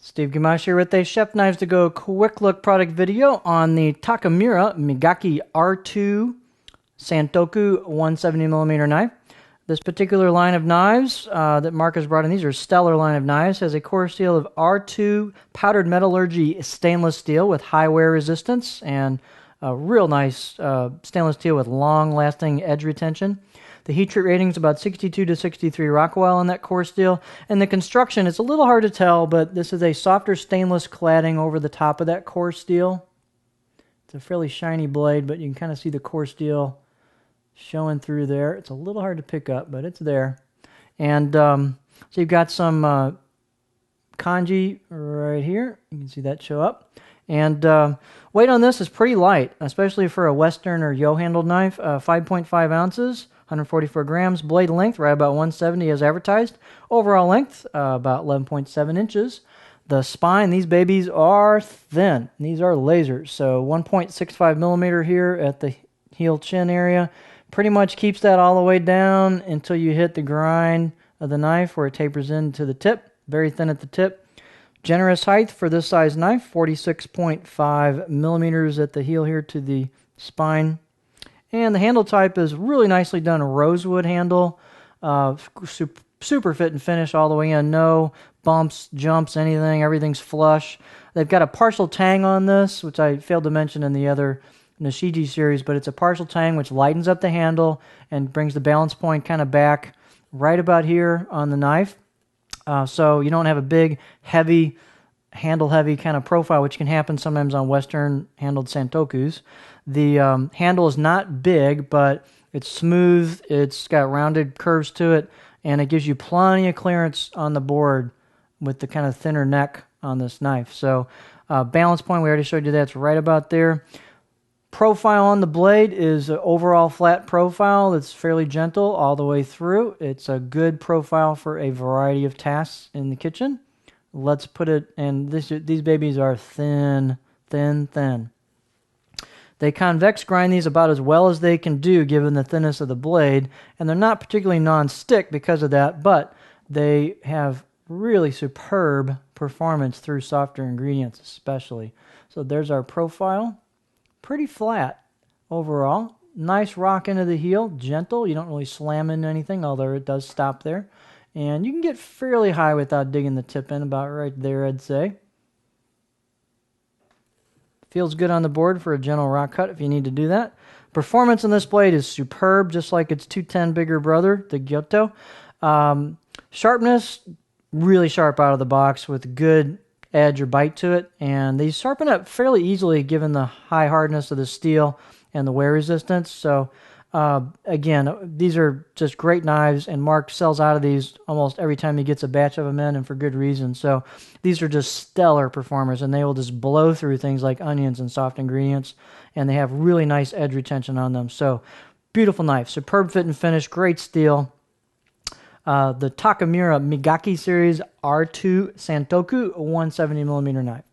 Steve Gamache here with a Chef Knives to Go quick look product video on the Takamura Migaki R-2 Santoku 170mm knife. This particular line of knives that Mark has brought in, these are stellar line of knives, has a core steel of R-2 powdered metallurgy stainless steel with high wear resistance and a real nice stainless steel with long lasting edge retention. The heat treat rating is about 62 to 63 Rockwell on that core steel. And the construction, it's a little hard to tell, but this is a softer stainless cladding over the top of that core steel. It's a fairly shiny blade, but you can kind of see the core steel showing through there. It's a little hard to pick up, but it's there. And so you've got some kanji right here. You can see that show up. And weight on this is pretty light, especially for a Western or yo-handled knife. 5.5 ounces. 144 grams. Blade length, right about 170 as advertised. Overall length, about 11.7 inches. The spine, these babies are thin. These are lasers. So 1.65 millimeter here at the heel chin area. Pretty much keeps that all the way down until you hit the grind of the knife where it tapers into the tip. Very thin at the tip. Generous height for this size knife, 46.5 millimeters at the heel here to the spine. And the handle type is really nicely done rosewood handle. Super fit and finish all the way in. No bumps, jumps, anything. Everything's flush. They've got a partial tang on this, which I failed to mention in the other Nishiji series, but it's a partial tang which lightens up the handle and brings the balance point kind of back right about here on the knife. So you don't have a big, heavy, handle-heavy kind of profile, which can happen sometimes on Western-handled Santokus. The handle is not big, but it's smooth, it's got rounded curves to it, and it gives you plenty of clearance on the board with the kind of thinner neck on this knife. So balance point, we already showed you that's right about there. Profile on the blade is an overall flat profile that's fairly gentle all the way through. It's a good profile for a variety of tasks in the kitchen. Let's put it, and these babies are thin, thin, thin. They convex grind these about as well as they can do given the thinness of the blade, and they're not particularly non-stick because of that, but they have really superb performance through softer ingredients especially. So there's our profile. Pretty flat overall. Nice rock into the heel, gentle. You don't really slam into anything, although it does stop there. And you can get fairly high without digging the tip in, about right there, I'd say. Feels good on the board for a gentle rock cut if you need to do that. Performance on this blade is superb, just like its 210 bigger brother, the Gyoto. Sharpness, really sharp out of the box with good edge or bite to it. And they sharpen up fairly easily given the high hardness of the steel and the wear resistance. So again, these are just great knives, and Mark sells out of these almost every time he gets a batch of them in, and for good reason. So these are just stellar performers, and they will just blow through things like onions and soft ingredients, and they have really nice edge retention on them. So beautiful knife, superb fit and finish, great steel. The Takamura Migaki series R-2 Santoku 170mm knife.